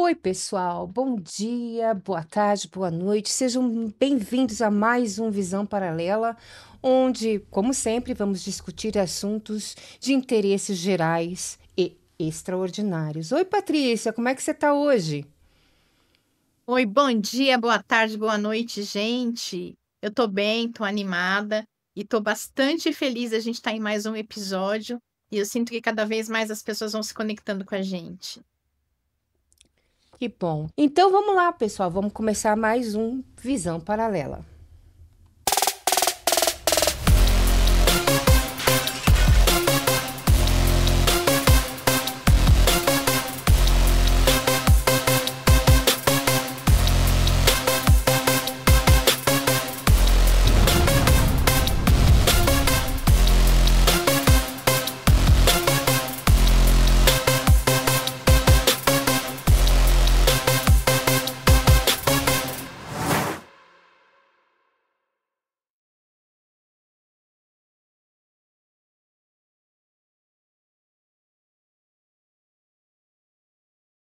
Oi, pessoal. Bom dia, boa tarde, boa noite. Sejam bem-vindos a mais um Visão Paralela, onde, como sempre, vamos discutir assuntos de interesses gerais e extraordinários. Oi, Patrícia, como é que você está hoje? Oi, bom dia, boa tarde, boa noite, gente. Eu tô bem, tô animada e tô bastante feliz. A gente tá em mais um episódio e eu sinto que cada vez mais as pessoas vão se conectando com a gente. Que bom. Então vamos lá, pessoal, vamos começar mais um Visão Paralela.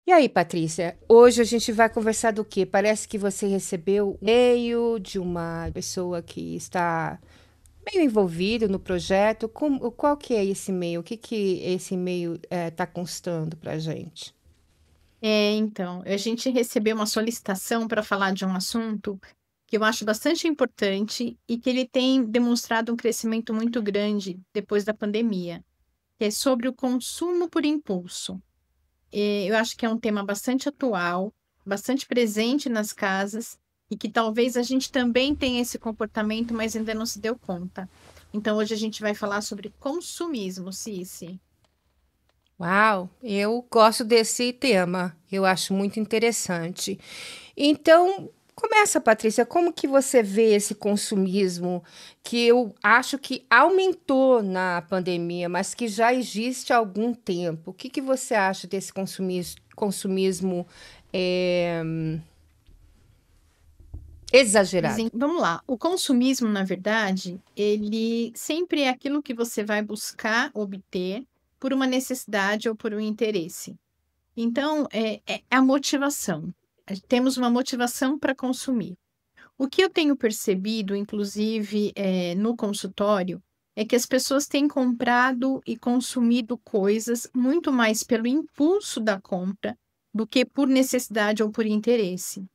E aí, Patrícia, hoje a gente vai conversar do quê? Parece que você recebeu um e-mail de uma pessoa que está meio envolvido no projeto. Qual que é esse e-mail? O que que esse e-mail está constando para a gente? Então, a gente recebeu uma solicitação para falar de um assunto que eu acho bastante importante e que ele tem demonstrado um crescimento muito grande depois da pandemia, que é sobre o consumo por impulso. Eu acho que é um tema bastante atual, bastante presente nas casas e que talvez a gente também tenha esse comportamento, mas ainda não se deu conta. Então, hoje a gente vai falar sobre consumismo, Cici. Uau, eu gosto desse tema. Eu acho muito interessante. Então, começa, Patrícia, como que você vê esse consumismo que eu acho que aumentou na pandemia, mas que já existe há algum tempo? O que que você acha desse consumismo eh, exagerado? Vamos lá, o consumismo, na verdade, ele sempre é aquilo que você vai buscar obter por uma necessidade ou por um interesse. Então, é a motivação. Temos uma motivação para consumir. O que eu tenho percebido, inclusive, no consultório, é que as pessoas têm comprado e consumido coisas muito mais pelo impulso da compra do que por necessidade ou por interesse.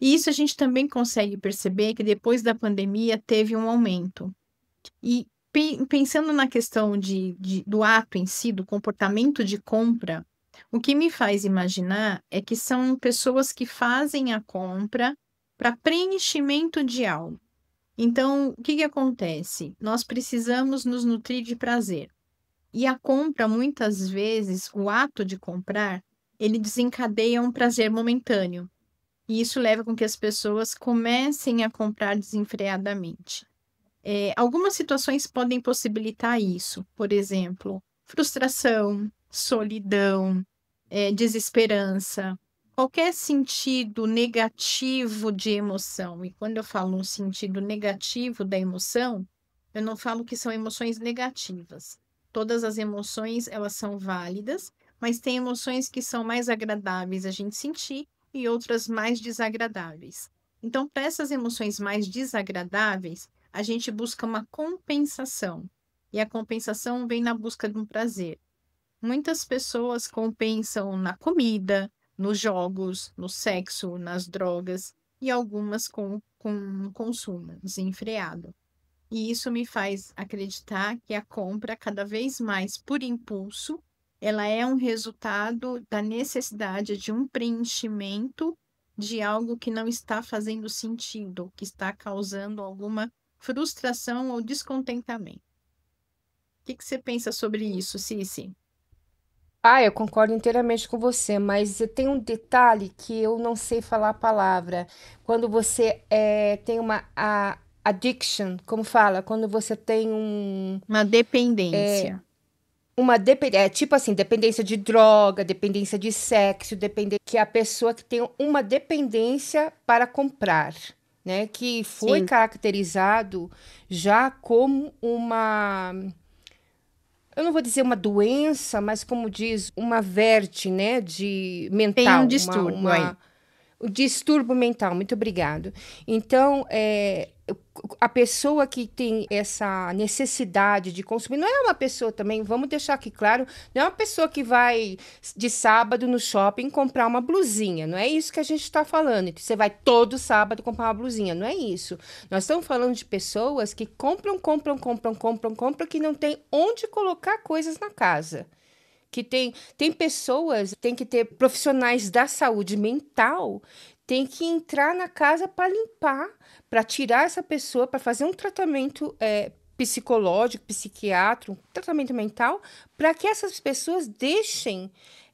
E isso a gente também consegue perceber que depois da pandemia teve um aumento. E pensando na questão do ato em si, do comportamento de compra, o que me faz imaginar é que são pessoas que fazem a compra para preenchimento de algo. Então, o que que acontece? Nós precisamos nos nutrir de prazer. E a compra, muitas vezes, o ato de comprar, ele desencadeia um prazer momentâneo. E isso leva com que as pessoas comecem a comprar desenfreadamente. Algumas situações podem possibilitar isso, por exemplo, frustração, solidão, desesperança, qualquer sentido negativo de emoção. E quando eu falo um sentido negativo da emoção, eu não falo que são emoções negativas. Todas as emoções, elas são válidas, mas tem emoções que são mais agradáveis a gente sentir e outras mais desagradáveis. Então, para essas emoções mais desagradáveis, a gente busca uma compensação. E a compensação vem na busca de um prazer. Muitas pessoas compensam na comida, nos jogos, no sexo, nas drogas e algumas com consumo desenfreado. E isso me faz acreditar que a compra, cada vez mais por impulso, ela é um resultado da necessidade de um preenchimento de algo que não está fazendo sentido, que está causando alguma frustração ou descontentamento. O que que você pensa sobre isso, Cici? Ah, eu concordo inteiramente com você, mas tem um detalhe que eu não sei falar a palavra. Quando você tem uma addiction, como fala? Quando você tem Uma dependência. uma dependência, tipo assim, dependência de droga, dependência de sexo, dependência que é a pessoa que tem uma dependência para comprar, né? Que foi Sim. caracterizado já como uma eu não vou dizer uma doença, mas como diz, uma verte, né, de Tem um mental, distúrbio aí. o distúrbio mental, muito obrigado. Então, a pessoa que tem essa necessidade de consumir, não é uma pessoa também, vamos deixar aqui claro, não é uma pessoa que vai de sábado no shopping comprar uma blusinha, não é isso que a gente está falando. Você vai todo sábado comprar uma blusinha, não é isso. Nós estamos falando de pessoas que compram, que não tem onde colocar coisas na casa. Que tem pessoas, tem que ter profissionais da saúde mental, tem que entrar na casa para limpar, para tirar essa pessoa, para fazer um tratamento psicológico, psiquiátrico, um tratamento mental, para que essas pessoas deixem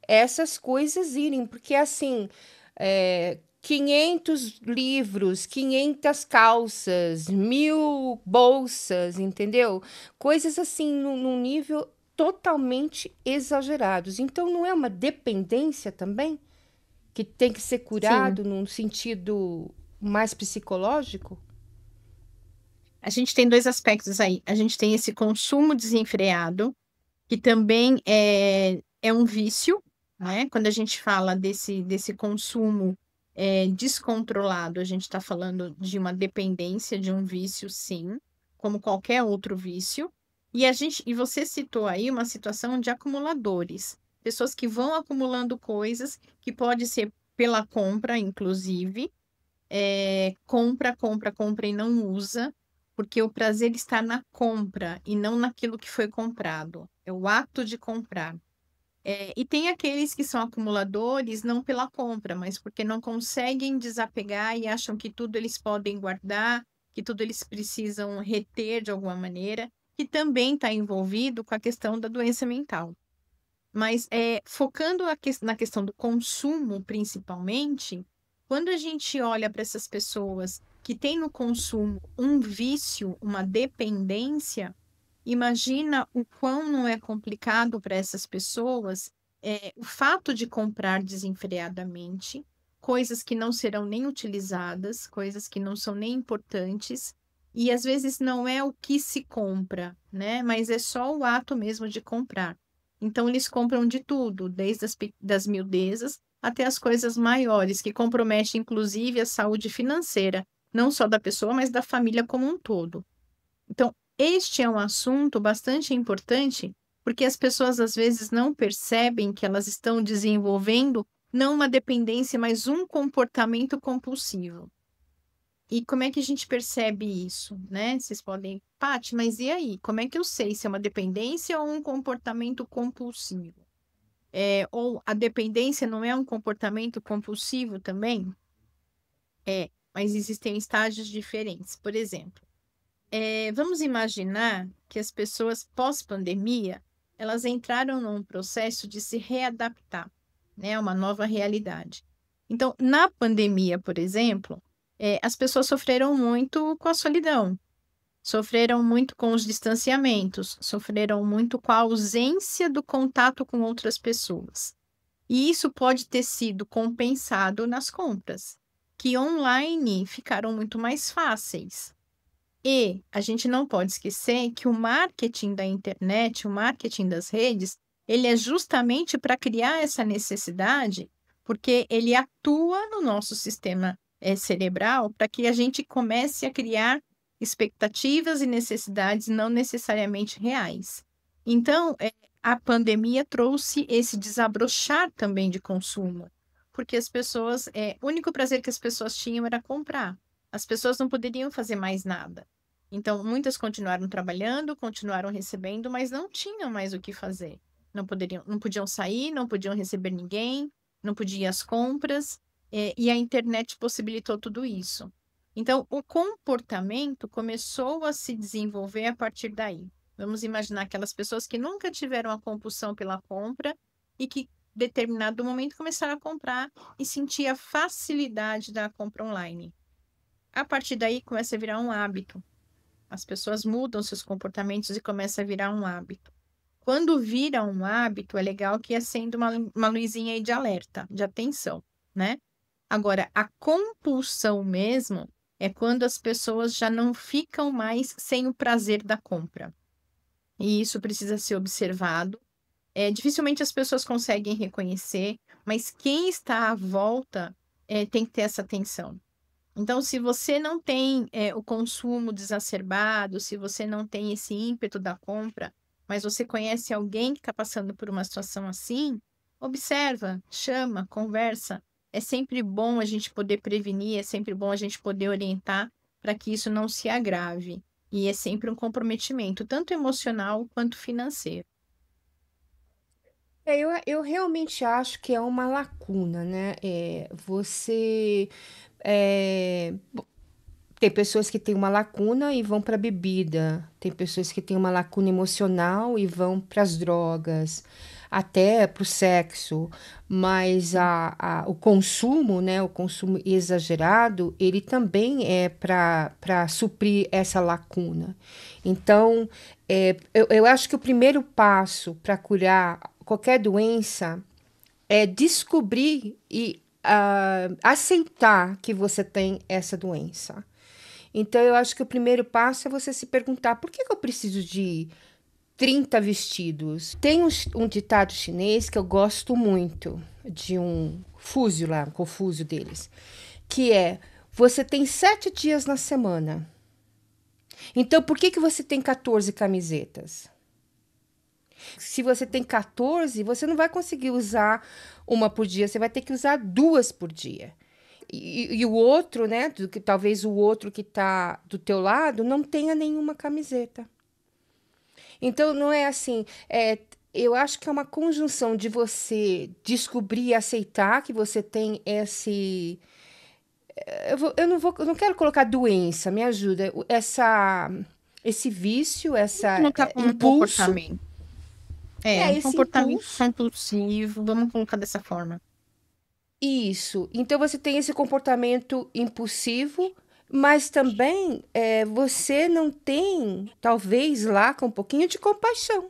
essas coisas irem, porque assim, 500 livros, 500 calças, 1000 bolsas, entendeu? Coisas assim, num nível totalmente exagerados. Então, não é uma dependência também que tem que ser Sim. curado num sentido mais psicológico? A gente tem 2 aspectos aí. A gente tem esse consumo desenfreado, que também é um vício, né? Quando a gente fala desse consumo descontrolado, a gente está falando de uma dependência, de um vício, sim, como qualquer outro vício. E você citou aí uma situação de acumuladores, pessoas que vão acumulando coisas, que pode ser pela compra, inclusive, compra e não usa, porque o prazer está na compra e não naquilo que foi comprado. É o ato de comprar. E tem aqueles que são acumuladores não pela compra, mas porque não conseguem desapegar e acham que tudo eles podem guardar, que tudo eles precisam reter de alguma maneira, que também está envolvido com a questão da doença mental. Mas focando na questão do consumo, principalmente, quando a gente olha para essas pessoas que têm no consumo um vício, uma dependência, imagina o quão não é complicado para essas pessoas o fato de comprar desenfreadamente coisas que não serão nem utilizadas, coisas que não são nem importantes, e às vezes não é o que se compra, né? Mas é só o ato mesmo de comprar. Então, eles compram de tudo, desde das miudezas até as coisas maiores, que comprometem inclusive a saúde financeira, não só da pessoa, mas da família como um todo. Então, este é um assunto bastante importante, porque as pessoas às vezes não percebem que elas estão desenvolvendo não uma dependência, mas um comportamento compulsivo. E como é que a gente percebe isso, né? Vocês podem, Paty, mas e aí? Como é que eu sei se é uma dependência ou um comportamento compulsivo? Ou a dependência não é um comportamento compulsivo também? Mas existem estágios diferentes. Por exemplo, vamos imaginar que as pessoas pós-pandemia, elas entraram num processo de se readaptar, né, a uma nova realidade. Então, na pandemia, por exemplo, as pessoas sofreram muito com a solidão, sofreram muito com os distanciamentos, sofreram muito com a ausência do contato com outras pessoas. E isso pode ter sido compensado nas compras, que online ficaram muito mais fáceis. E a gente não pode esquecer que o marketing da internet, o marketing das redes, ele é justamente para criar essa necessidade, porque ele atua no nosso sistema cerebral para que a gente comece a criar expectativas e necessidades não necessariamente reais. Então, a pandemia trouxe esse desabrochar também de consumo, porque as pessoas, o único prazer que as pessoas tinham era comprar. As pessoas não poderiam fazer mais nada. Então, muitas continuaram trabalhando, continuaram recebendo, mas não tinham mais o que fazer. Não podiam sair, não podiam receber ninguém, não podiam ir às compras, e a internet possibilitou tudo isso. Então, o comportamento começou a se desenvolver a partir daí. Vamos imaginar aquelas pessoas que nunca tiveram a compulsão pela compra e que, em determinado momento, começaram a comprar e sentir a facilidade da compra online. A partir daí, começa a virar um hábito. As pessoas mudam seus comportamentos e começa a virar um hábito. Quando vira um hábito, é legal que acenda uma luzinha aí de alerta, de atenção, né? Agora, a compulsão mesmo é quando as pessoas já não ficam mais sem o prazer da compra. e isso precisa ser observado. Dificilmente as pessoas conseguem reconhecer, mas quem está à volta, tem que ter essa atenção. Então, se você não tem, o consumo desacerbado, se você não tem esse ímpeto da compra, mas você conhece alguém que está passando por uma situação assim, observa, chama, conversa. É sempre bom a gente poder prevenir, é sempre bom a gente poder orientar para que isso não se agrave. E é sempre um comprometimento, tanto emocional quanto financeiro. Eu realmente acho que é uma lacuna, né? Você. é, Tem pessoas que têm uma lacuna e vão para a bebida, tem pessoas que têm uma lacuna emocional e vão para as drogas, até para o sexo, mas o consumo, né, o consumo exagerado, ele também é para suprir essa lacuna. Então, eu acho que o primeiro passo para curar qualquer doença é descobrir e aceitar que você tem essa doença. Então, eu acho que o primeiro passo é você se perguntar: por que que eu preciso de 30 vestidos? Tem um ditado chinês que eu gosto muito, de um Fúzio lá, um Confúcio deles, que é: você tem 7 dias na semana. Então, por que que você tem 14 camisetas? Se você tem 14, você não vai conseguir usar uma por dia, você vai ter que usar duas por dia. E o outro, né? Que talvez o outro que tá do teu lado não tenha nenhuma camiseta. Então não é assim. Eu acho que é uma conjunção de você descobrir e aceitar que você tem esse. Eu não quero colocar doença, me ajuda. Esse vício, Vamos colocar como um impulso. comportamento. É, Um esse comportamento impulso. compulsivo, vamos colocar dessa forma. Isso. Então você tem esse comportamento impulsivo, mas também você não tem, talvez lá, com um pouquinho de compaixão.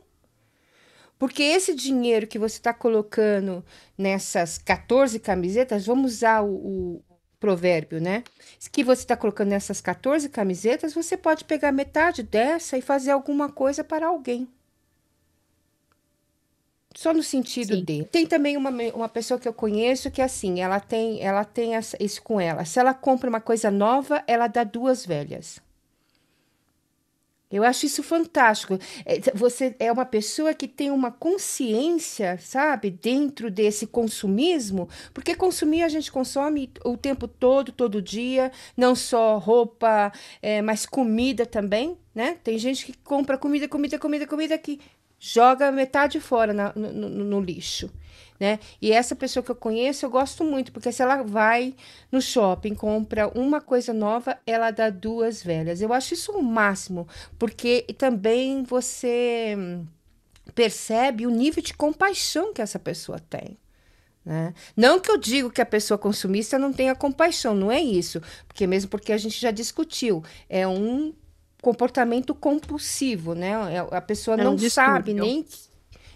Porque esse dinheiro que você está colocando nessas 14 camisetas, vamos usar o provérbio, né? Que você está colocando nessas 14 camisetas, você pode pegar metade dessa e fazer alguma coisa para alguém. Só no sentido Sim. de. Tem também uma pessoa que eu conheço que, assim, ela tem isso com ela. Se ela compra uma coisa nova, ela dá duas velhas. Eu acho isso fantástico. Você é uma pessoa que tem uma consciência, sabe, dentro desse consumismo, porque consumir a gente consome o tempo todo, todo dia, não só roupa, mas comida também, né? Tem gente que compra comida, comida, comida, comida que joga metade fora no lixo, né? E essa pessoa que eu conheço, eu gosto muito, porque se ela vai no shopping, compra uma coisa nova, ela dá duas velhas. Eu acho isso o máximo, porque também você percebe o nível de compaixão que essa pessoa tem. Né? Não que eu digo que a pessoa consumista não tenha compaixão, não é isso, porque mesmo porque a gente já discutiu, é um comportamento compulsivo, né? A pessoa É um não sabe distúrbio. nem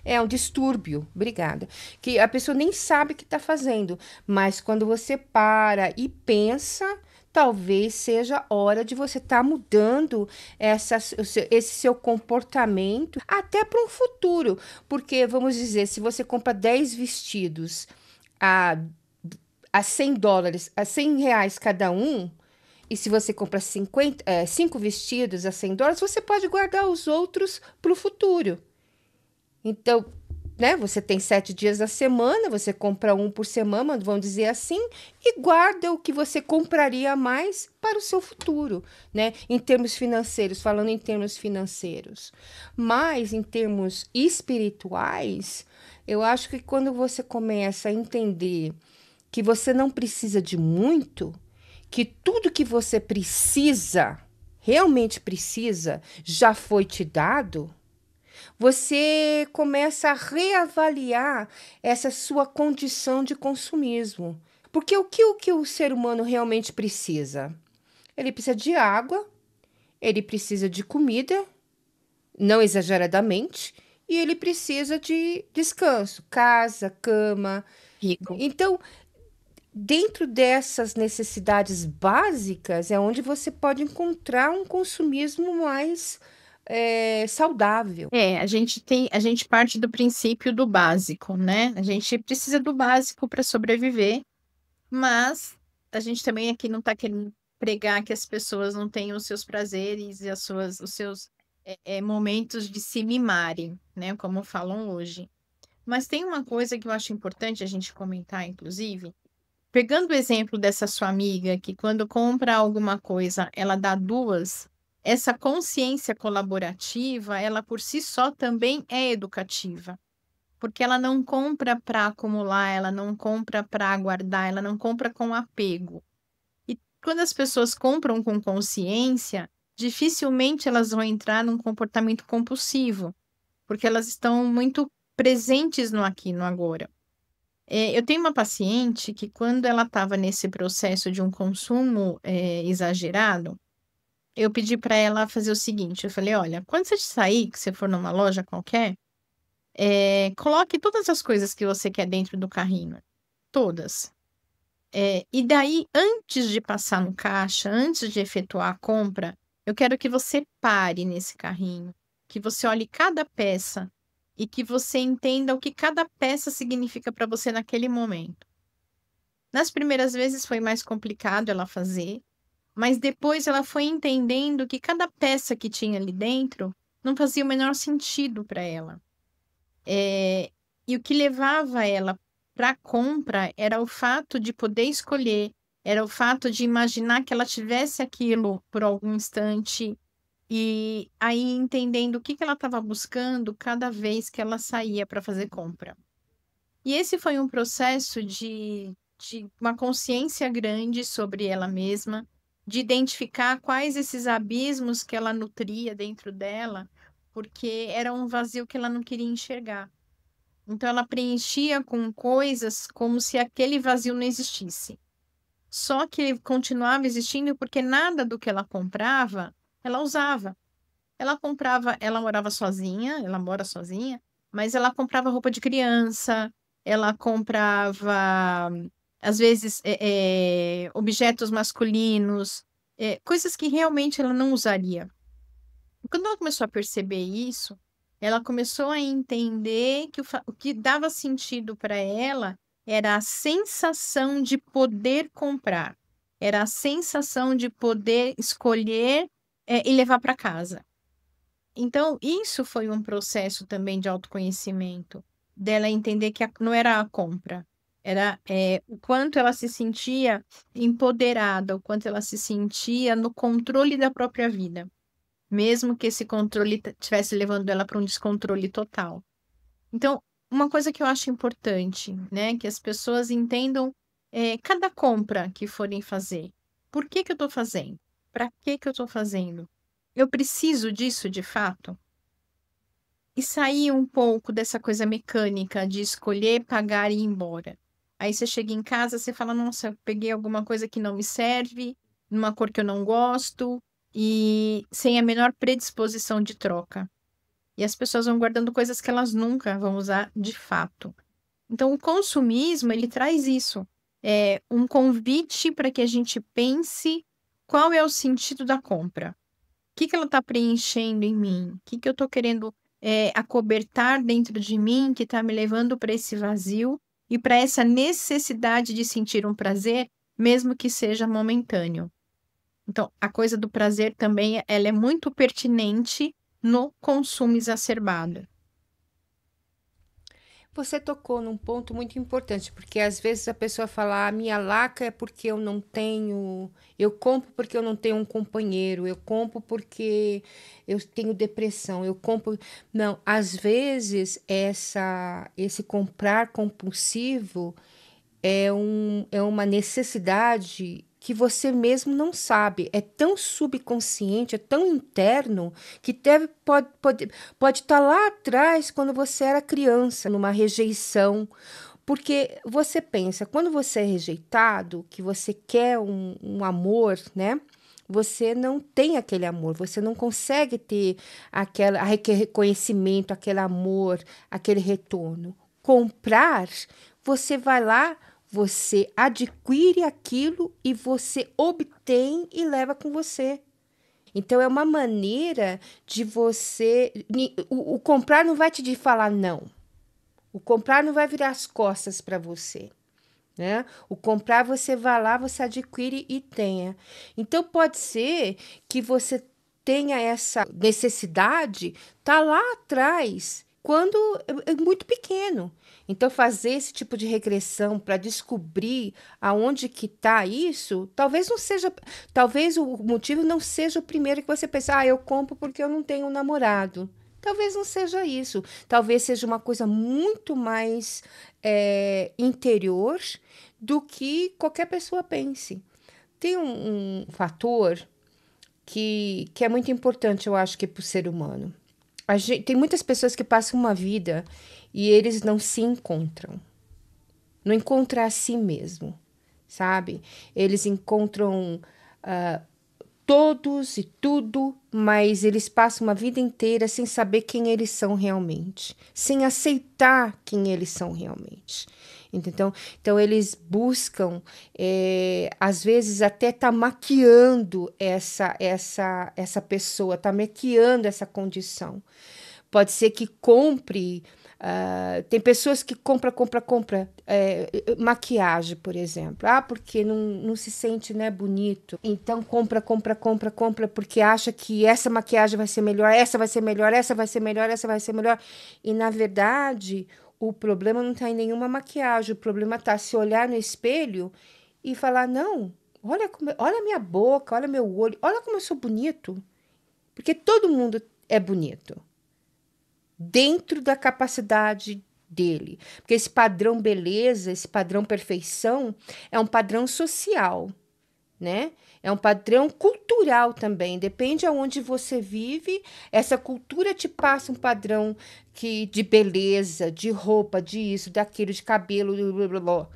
é um distúrbio, obrigada. Que a pessoa nem sabe o que está fazendo, mas quando você para e pensa, talvez seja hora de você estar mudando esse seu comportamento até para um futuro. Porque, vamos dizer, se você compra 10 vestidos a, a US$ 100, a R$ 100 cada um, e se você compra 5 vestidos a US$ 100, você pode guardar os outros para o futuro. Então, né, você tem 7 dias da semana, você compra um por semana, vamos dizer assim, e guarda o que você compraria a mais para o seu futuro, né? Em termos financeiros, falando em termos financeiros. Mas em termos espirituais, eu acho que quando você começa a entender que você não precisa de muito, que tudo que você precisa, realmente precisa, já foi te dado, você começa a reavaliar essa sua condição de consumismo. Porque o que o ser humano realmente precisa? Ele precisa de água, ele precisa de comida, não exageradamente, e ele precisa de descanso, casa, cama. Rico. Então, dentro dessas necessidades básicas é onde você pode encontrar um consumismo mais, saudável. A gente parte do princípio do básico, né? A gente precisa do básico para sobreviver, mas a gente também aqui não está querendo pregar que as pessoas não tenham os seus prazeres e os seus momentos de se mimarem, né? Como falam hoje. Mas tem uma coisa que eu acho importante a gente comentar, inclusive, pegando o exemplo dessa sua amiga que quando compra alguma coisa, ela dá duas, essa consciência colaborativa, ela por si só também é educativa, porque ela não compra para acumular, ela não compra para guardar, ela não compra com apego. E quando as pessoas compram com consciência, dificilmente elas vão entrar num comportamento compulsivo, porque elas estão muito presentes no aqui, no agora. Eu tenho uma paciente que, quando ela estava nesse processo de um consumo exagerado, eu pedi para ela fazer o seguinte: eu falei, olha, quando você sair, que você for numa loja qualquer, coloque todas as coisas que você quer dentro do carrinho, todas. E daí, antes de passar no caixa, antes de efetuar a compra, eu quero que você pare nesse carrinho, que você olhe cada peça e que você entenda o que cada peça significa para você naquele momento. Nas primeiras vezes foi mais complicado ela fazer, mas depois ela foi entendendo que cada peça que tinha ali dentro não fazia o menor sentido para ela. E o que levava ela para a compra era o fato de poder escolher, era o fato de imaginar que ela tivesse aquilo por algum instante e aí entendendo o que ela estava buscando cada vez que ela saía para fazer compra. E esse foi um processo de uma consciência grande sobre ela mesma, de identificar quais esses abismos que ela nutria dentro dela, porque era um vazio que ela não queria enxergar. Então, ela preenchia com coisas como se aquele vazio não existisse. Só que ele continuava existindo porque nada do que ela comprava, ela usava. Ela comprava, ela morava sozinha, ela mora sozinha, mas ela comprava roupa de criança, ela comprava, às vezes, objetos masculinos, coisas que realmente ela não usaria. E quando ela começou a perceber isso, ela começou a entender que o que dava sentido para ela era a sensação de poder comprar, era a sensação de poder escolher, e levar para casa. Então, isso foi um processo também de autoconhecimento, dela entender que não era a compra, era o quanto ela se sentia empoderada, o quanto ela se sentia no controle da própria vida, mesmo que esse controle estivesse levando ela para um descontrole total. Então, uma coisa que eu acho importante, né, que as pessoas entendam cada compra que forem fazer. Por que que eu estou fazendo? Para que que eu estou fazendo? Eu preciso disso de fato? E sair um pouco dessa coisa mecânica de escolher, pagar e ir embora. Aí você chega em casa, você fala, nossa, eu peguei alguma coisa que não me serve, numa cor que eu não gosto, e sem a menor predisposição de troca. E as pessoas vão guardando coisas que elas nunca vão usar de fato. Então, o consumismo, ele traz isso. É um convite para que a gente pense qual é o sentido da compra. O que ela está preenchendo em mim? O que eu estou querendo acobertar dentro de mim que está me levando para esse vazio e para essa necessidade de sentir um prazer, mesmo que seja momentâneo. Então, a coisa do prazer também, ela é muito pertinente no consumo exacerbado. Você tocou num ponto muito importante, porque às vezes a pessoa fala, a minha laca é porque eu não tenho, eu compro porque eu não tenho um companheiro, eu compro porque eu tenho depressão, eu compro. Não, às vezes esse comprar compulsivo é uma necessidade que você mesmo não sabe. É tão subconsciente, é tão interno, que pode estar lá atrás, quando você era criança, numa rejeição. Porque você pensa, quando você é rejeitado, que você quer um amor, né? Você não tem aquele amor, você não consegue ter aquele reconhecimento, aquele amor, aquele retorno. Comprar, você vai lá, você adquire aquilo e você obtém e leva com você. Então, é uma maneira de você. O comprar não vai te falar não. O comprar não vai virar as costas para você, né? O comprar você vai lá, você adquire e tenha. Então, pode ser que você tenha essa necessidade, tá lá atrás, quando é muito pequeno. Então, fazer esse tipo de regressão para descobrir aonde que tá isso, talvez não seja, talvez o motivo não seja o primeiro que você pensa, ah, eu compro porque eu não tenho um namorado. Talvez não seja isso. Talvez seja uma coisa muito mais interior do que qualquer pessoa pense. Tem um fator que é muito importante, eu acho que para o ser humano. Tem muitas pessoas que passam uma vida e eles não se encontram. Não encontram a si mesmo, sabe? Eles encontram todos e tudo, mas eles passam uma vida inteira sem saber quem eles são realmente, sem aceitar quem eles são realmente. Então eles buscam, às vezes até tá maquiando essa pessoa, tá maquiando essa condição. Pode ser que compre. Tem pessoas que compra maquiagem, por exemplo. Ah, porque não se sente, né, bonito. Então compra, porque acha que essa maquiagem vai ser melhor, essa vai ser melhor, essa vai ser melhor, essa vai ser melhor. E na verdade, o problema não está em nenhuma maquiagem. O problema está se olhar no espelho e falar: não, olha a minha boca, olha meu olho, olha como eu sou bonito. Porque todo mundo é bonito dentro da capacidade dele. Porque esse padrão beleza, esse padrão perfeição, é um padrão social, né? É um padrão cultural também. Depende aonde você vive, essa cultura te passa um padrão de beleza, de roupa, de isso, daquilo, de cabelo, blá, blá, blá,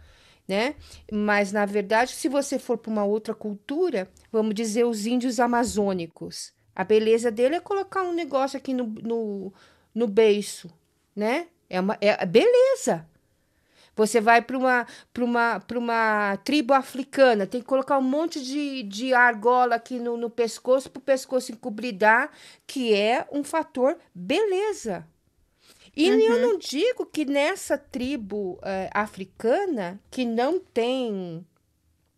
né? Mas na verdade, se você for para uma outra cultura, vamos dizer os índios amazônicos, a beleza dele é colocar um negócio aqui no beiço, né? É beleza. Você vai para uma tribo africana, tem que colocar um monte de argola aqui no pescoço, para o pescoço encobridar, que é um fator beleza. E eu Uhum. não digo que nessa tribo africana, que não tem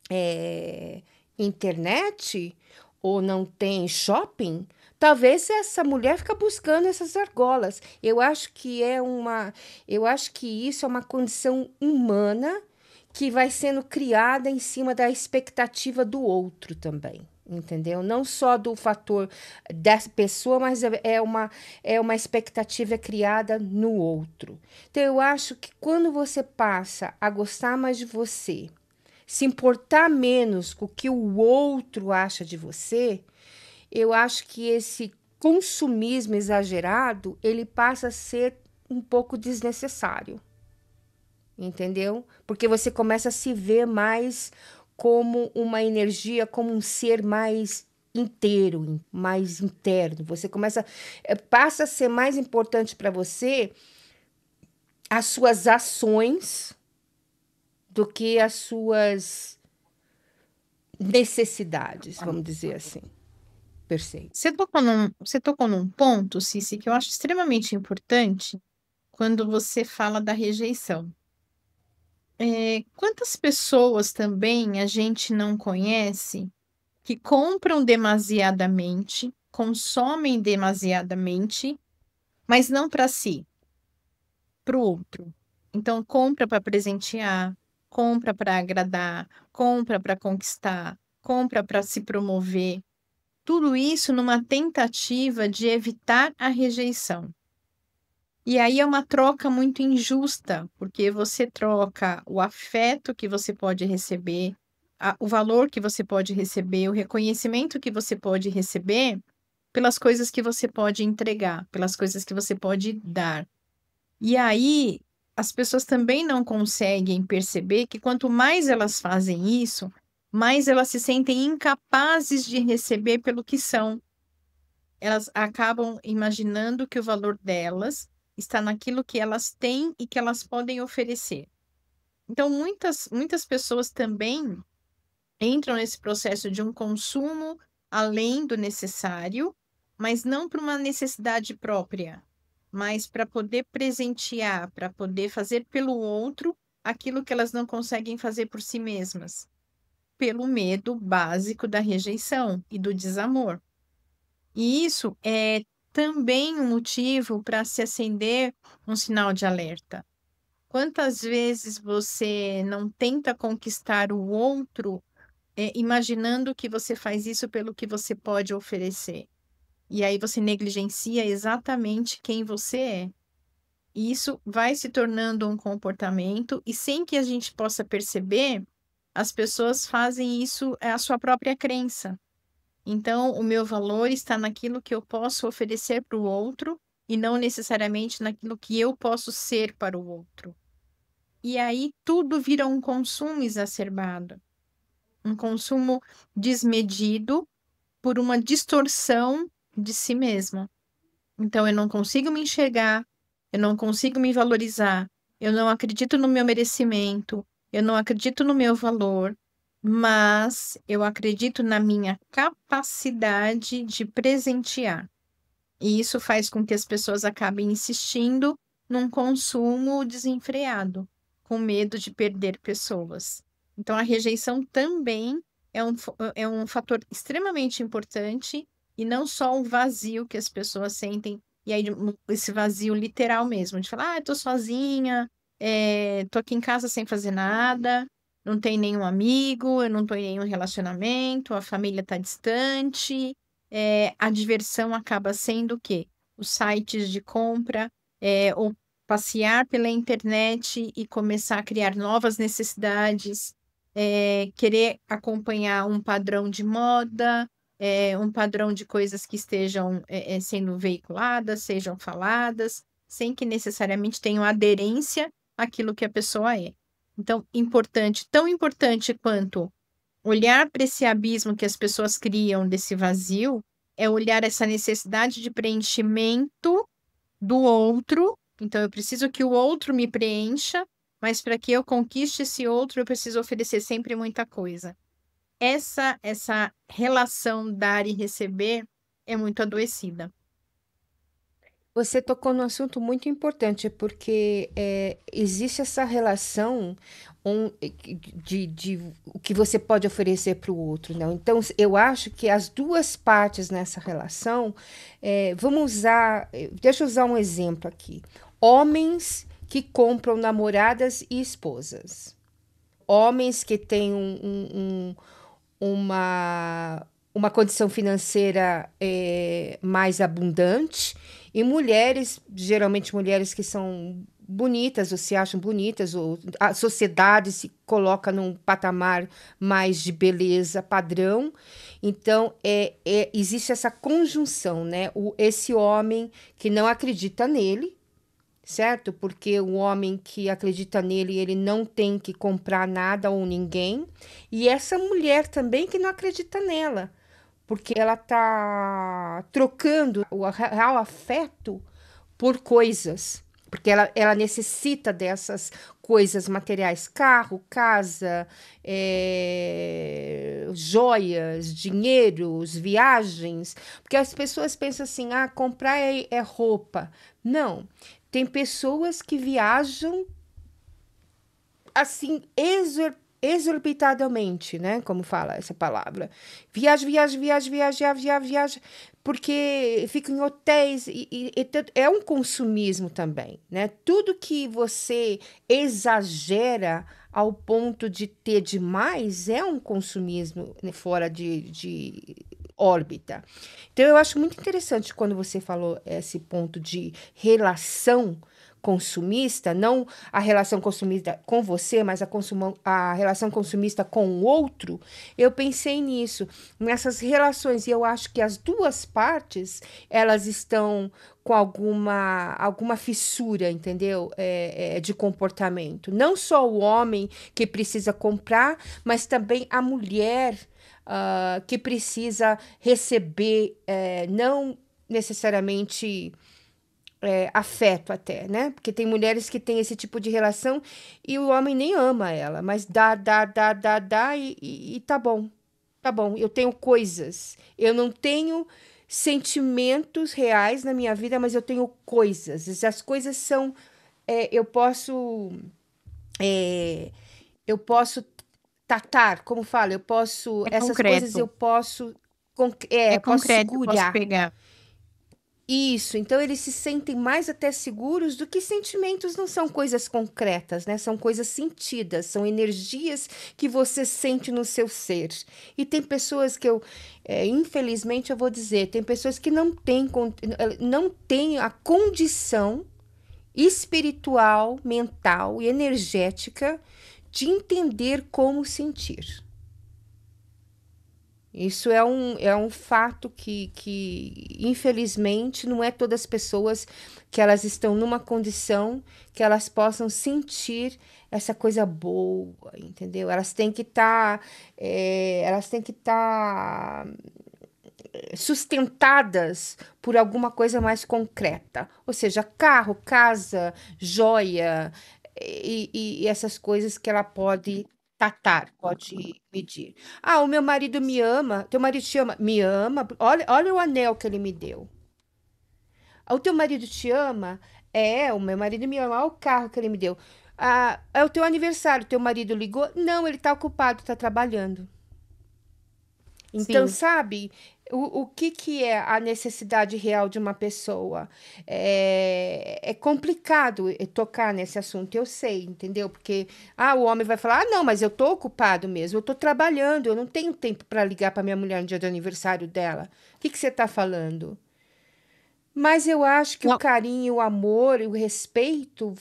eh, internet ou não tem shopping, talvez essa mulher fica buscando essas argolas. Eu acho que isso é uma condição humana que vai sendo criada em cima da expectativa do outro também. Entendeu? Não só do fator dessa pessoa, mas é uma expectativa criada no outro. Então, eu acho que quando você passa a gostar mais de você, se importar menos com o que o outro acha de você, eu acho que esse consumismo exagerado, ele passa a ser um pouco desnecessário, entendeu? Porque você começa a se ver mais como uma energia, como um ser mais inteiro, mais interno. Você passa a ser mais importante para você as suas ações do que as suas necessidades, vamos dizer assim. Perfeito. Você tocou num ponto, Cici, que eu acho extremamente importante quando você fala da rejeição. Quantas pessoas também a gente não conhece que compram demasiadamente, consomem demasiadamente, mas não para si, para o outro. Então, compra para presentear, compra para agradar, compra para conquistar, compra para se promover. Tudo isso numa tentativa de evitar a rejeição. E aí é uma troca muito injusta, porque você troca o afeto que você pode receber, o valor que você pode receber, o reconhecimento que você pode receber pelas coisas que você pode entregar, pelas coisas que você pode dar. E aí as pessoas também não conseguem perceber que quanto mais elas fazem isso, mais elas se sentem incapazes de receber pelo que são. Elas acabam imaginando que o valor delas está naquilo que elas têm e que elas podem oferecer. Então, muitas pessoas também entram nesse processo de um consumo além do necessário, mas não por uma necessidade própria, mas para poder presentear, para poder fazer pelo outro aquilo que elas não conseguem fazer por si mesmas, pelo medo básico da rejeição e do desamor. E isso é também um motivo para se acender um sinal de alerta. Quantas vezes você não tenta conquistar o outro, imaginando que você faz isso pelo que você pode oferecer? E aí você negligencia exatamente quem você é. E isso vai se tornando um comportamento, e sem que a gente possa perceber, as pessoas fazem isso, é a sua própria crença. Então, o meu valor está naquilo que eu posso oferecer para o outro e não necessariamente naquilo que eu posso ser para o outro. E aí tudo vira um consumo exacerbado, um consumo desmedido por uma distorção de si mesmo. Então, eu não consigo me enxergar, eu não consigo me valorizar, eu não acredito no meu merecimento, eu não acredito no meu valor, mas eu acredito na minha capacidade de presentear. E isso faz com que as pessoas acabem insistindo num consumo desenfreado, com medo de perder pessoas. Então, a rejeição também é um fator extremamente importante, e não só o vazio que as pessoas sentem, e aí esse vazio literal mesmo, de falar, eu tô sozinha, tô aqui em casa sem fazer nada, não tem nenhum amigo, eu não tô em nenhum relacionamento, a família tá distante, a diversão acaba sendo o quê? Os sites de compra, ou passear pela internet e começar a criar novas necessidades, querer acompanhar um padrão de moda, um padrão de coisas que estejam sendo veiculadas, sejam faladas, sem que necessariamente tenham aderência àquilo que a pessoa é. Então, importante, tão importante quanto olhar para esse abismo que as pessoas criam desse vazio, é olhar essa necessidade de preenchimento do outro. Então, eu preciso que o outro me preencha, mas para que eu conquiste esse outro, eu preciso oferecer sempre muita coisa. Essa relação dar e receber é muito adoecida. Você tocou num assunto muito importante, porque existe essa relação de o que você pode oferecer para o outro, não? Então, eu acho que as duas partes nessa relação, vamos usar, deixa eu usar um exemplo aqui. Homens que compram namoradas e esposas. Homens que têm uma condição financeira mais abundante, e mulheres, geralmente mulheres que são bonitas ou se acham bonitas, ou a sociedade se coloca num patamar mais de beleza padrão. Então, existe essa conjunção, né? Esse homem que não acredita nele, certo? Porque o homem que acredita nele, ele não tem que comprar nada ou ninguém. E essa mulher também que não acredita nela, porque ela tá trocando o real afeto por coisas. Porque ela necessita dessas coisas materiais, carro, casa, joias, dinheiros, viagens. Porque as pessoas pensam assim, comprar é roupa. Não, tem pessoas que viajam assim, exorbitadamente, né? Como fala essa palavra. Viaja, viaja, viaja, viaja, viaja, viaja, porque fica em hotéis é um consumismo também, né? Tudo que você exagera ao ponto de ter demais é um consumismo, né, fora de órbita. Então, eu acho muito interessante quando você falou esse ponto de relação consumista, não a relação consumista com você, mas a relação consumista com o outro. Eu pensei nisso, nessas relações, e eu acho que as duas partes, elas estão com alguma fissura, entendeu? De comportamento. Não só o homem que precisa comprar, mas também a mulher que precisa receber, não necessariamente afeto até, né? Porque tem mulheres que têm esse tipo de relação e o homem nem ama ela, mas dá, e tá bom. Tá bom, eu tenho coisas. Eu não tenho sentimentos reais na minha vida, mas eu tenho coisas. Essas coisas são. Eu posso. é, eu posso tatar, como fala, eu posso. É Essas coisas eu concreto. posso. É Posso concreto, eu posso segurar. pegar. Isso, então eles se sentem mais até seguros do que sentimentos não são coisas concretas, né? São coisas sentidas, são energias que você sente no seu ser. E tem pessoas que infelizmente eu vou dizer, tem pessoas que não têm a condição espiritual, mental e energética de entender como sentir. Isso é um fato infelizmente, não é todas as pessoas que elas estão numa condição que elas possam sentir essa coisa boa, entendeu? Elas têm que estar sustentadas por alguma coisa mais concreta, ou seja, carro, casa, joia e essas coisas que ela pode tatar, pode medir. Ah, o meu marido me ama, teu marido te ama? Me ama, olha o anel que ele me deu. Ah, o teu marido te ama? É, o meu marido me ama, olha o carro que ele me deu. Ah, é o teu aniversário, teu marido ligou? Não, ele tá ocupado, tá trabalhando. Então, Sim. sabe, o que que é a necessidade real de uma pessoa? É complicado tocar nesse assunto, eu sei, entendeu? Porque, o homem vai falar, não, mas eu tô ocupado mesmo, eu tô trabalhando, eu não tenho tempo para ligar para minha mulher no dia do aniversário dela. O que que você tá falando? Mas eu acho que o Não, carinho, o amor, o respeito,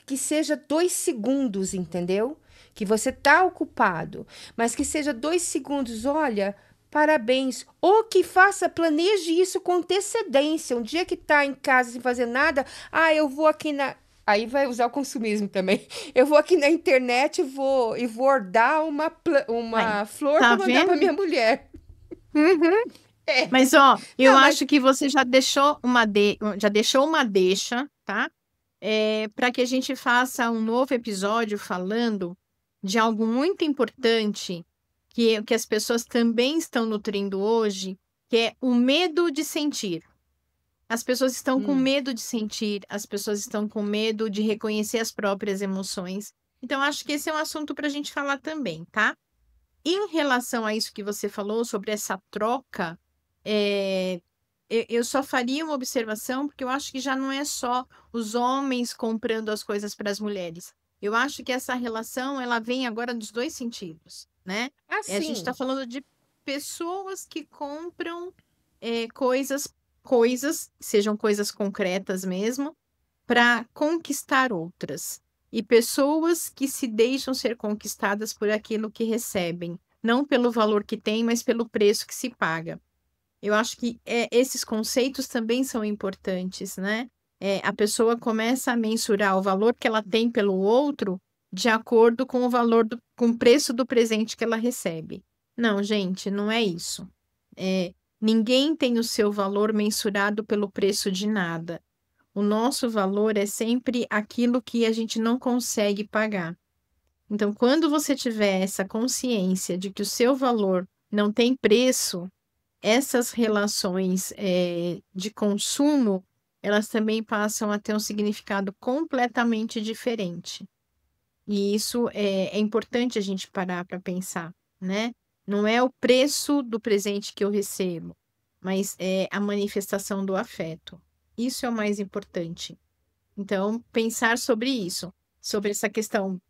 que seja 2 segundos, entendeu? Que você tá ocupado, mas que seja 2 segundos. Olha, parabéns. Ou que faça, planeje isso com antecedência. Um dia que tá em casa sem fazer nada, eu vou aqui na. Aí vai usar o consumismo também. Eu vou aqui na internet e vou ordar aí. uma flor Tá para mandar para vendo? minha mulher. Uhum. É. Mas, ó, eu Não, mas acho que você já deixou uma deixa, tá? Para que a gente faça um novo episódio falando de algo muito importante que as pessoas também estão nutrindo hoje, que é o medo de sentir. As pessoas estão com hum. medo de sentir, as pessoas estão com medo de reconhecer as próprias emoções. Então, acho que esse é um assunto para a gente falar também, tá? Em relação a isso que você falou sobre essa troca, é, eu só faria uma observação, porque eu acho que já não é só os homens comprando as coisas para as mulheres. Eu acho que essa relação ela vem agora dos dois sentidos, né? A gente está Assim. falando de pessoas que compram coisas, sejam coisas concretas mesmo, para conquistar outras. E pessoas que se deixam ser conquistadas por aquilo que recebem, não pelo valor que tem, mas pelo preço que se paga. Eu acho que esses conceitos também são importantes, né? A pessoa começa a mensurar o valor que ela tem pelo outro de acordo com o valor com o preço do presente que ela recebe. Não, gente, não é isso. Ninguém tem o seu valor mensurado pelo preço de nada. O nosso valor é sempre aquilo que a gente não consegue pagar. Então, quando você tiver essa consciência de que o seu valor não tem preço, essas relações, de consumo, elas também passam a ter um significado completamente diferente. E isso é importante a gente parar para pensar, né? Não é o preço do presente que eu recebo, mas é a manifestação do afeto. Isso é o mais importante. Então, pensar sobre isso, sobre essa questão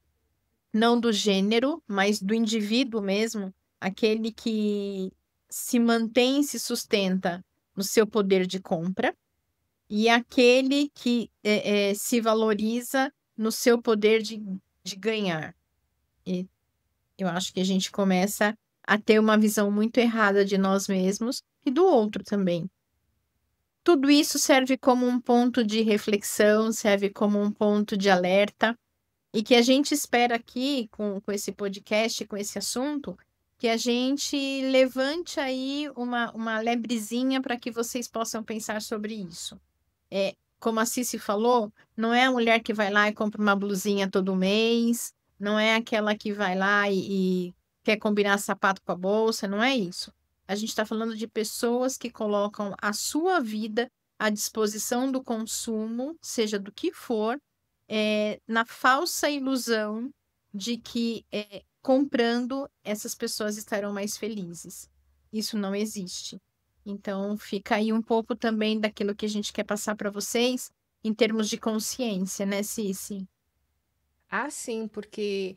não do gênero, mas do indivíduo mesmo, aquele que se mantém e se sustenta no seu poder de compra, e aquele que se valoriza no seu poder de ganhar. E eu acho que a gente começa a ter uma visão muito errada de nós mesmos e do outro também. Tudo isso serve como um ponto de reflexão, serve como um ponto de alerta, e que a gente espera aqui, com esse podcast, com esse assunto, que a gente levante aí uma lebrezinha para que vocês possam pensar sobre isso. Como a Cici falou, não é a mulher que vai lá e compra uma blusinha todo mês, não é aquela que vai lá quer combinar sapato com a bolsa, não é isso. A gente está falando de pessoas que colocam a sua vida à disposição do consumo, seja do que for, na falsa ilusão de que comprando essas pessoas estarão mais felizes. Isso não existe. Então, fica aí um pouco também daquilo que a gente quer passar para vocês em termos de consciência, né, Cici? Ah, sim, porque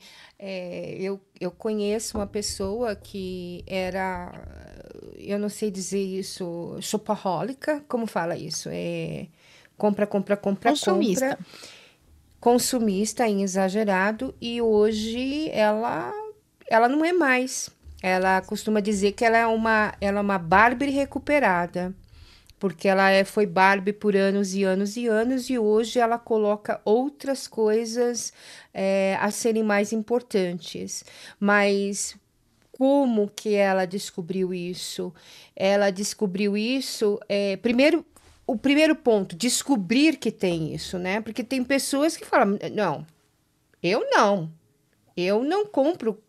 eu conheço uma pessoa que era, eu não sei dizer isso, shopaholica, como fala isso? Compra, compra, compra, Consumista. compra, consumista em exagerado, e hoje ela não é mais. Ela costuma dizer que ela é uma Barbie recuperada. Porque foi Barbie por anos e anos e anos, e hoje ela coloca outras coisas a serem mais importantes. Mas como que ela descobriu isso? Ela descobriu isso, primeiro, o primeiro ponto, descobrir que tem isso, né? Porque tem pessoas que falam, não, eu não. Eu não compro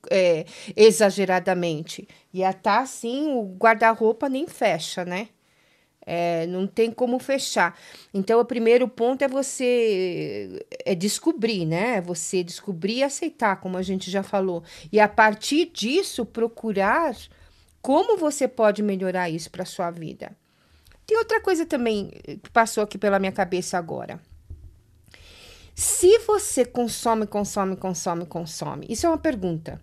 exageradamente. E tá assim, o guarda-roupa nem fecha, né? Não tem como fechar. Então, o primeiro ponto é você descobrir, né? Você descobrir e aceitar, como a gente já falou. E a partir disso, procurar como você pode melhorar isso para sua vida. Tem outra coisa também que passou aqui pela minha cabeça agora. Se você consome, consome, consome, consome, isso é uma pergunta.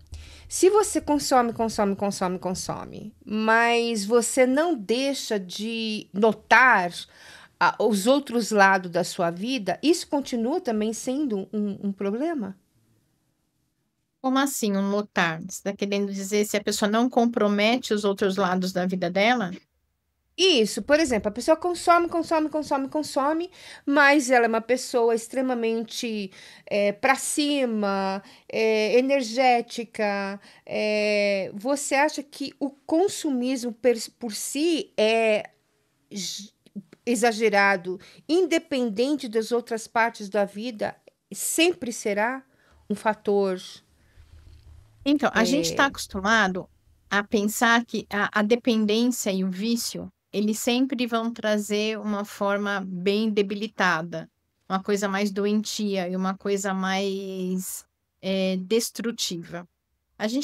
Se você consome, consome, consome, consome, mas você não deixa de notar os outros lados da sua vida, isso continua também sendo um problema? Como assim, um notar? Você está querendo dizer se a pessoa não compromete os outros lados da vida dela? Isso, por exemplo, a pessoa consome, consome, consome, consome, mas ela é uma pessoa extremamente para cima, energética. Você acha que o consumismo por si é j- exagerado, independente das outras partes da vida, sempre será um fator? Então, a gente está acostumado a pensar que a dependência e o vício, eles sempre vão trazer uma forma bem debilitada, uma coisa mais doentia e uma coisa mais destrutiva.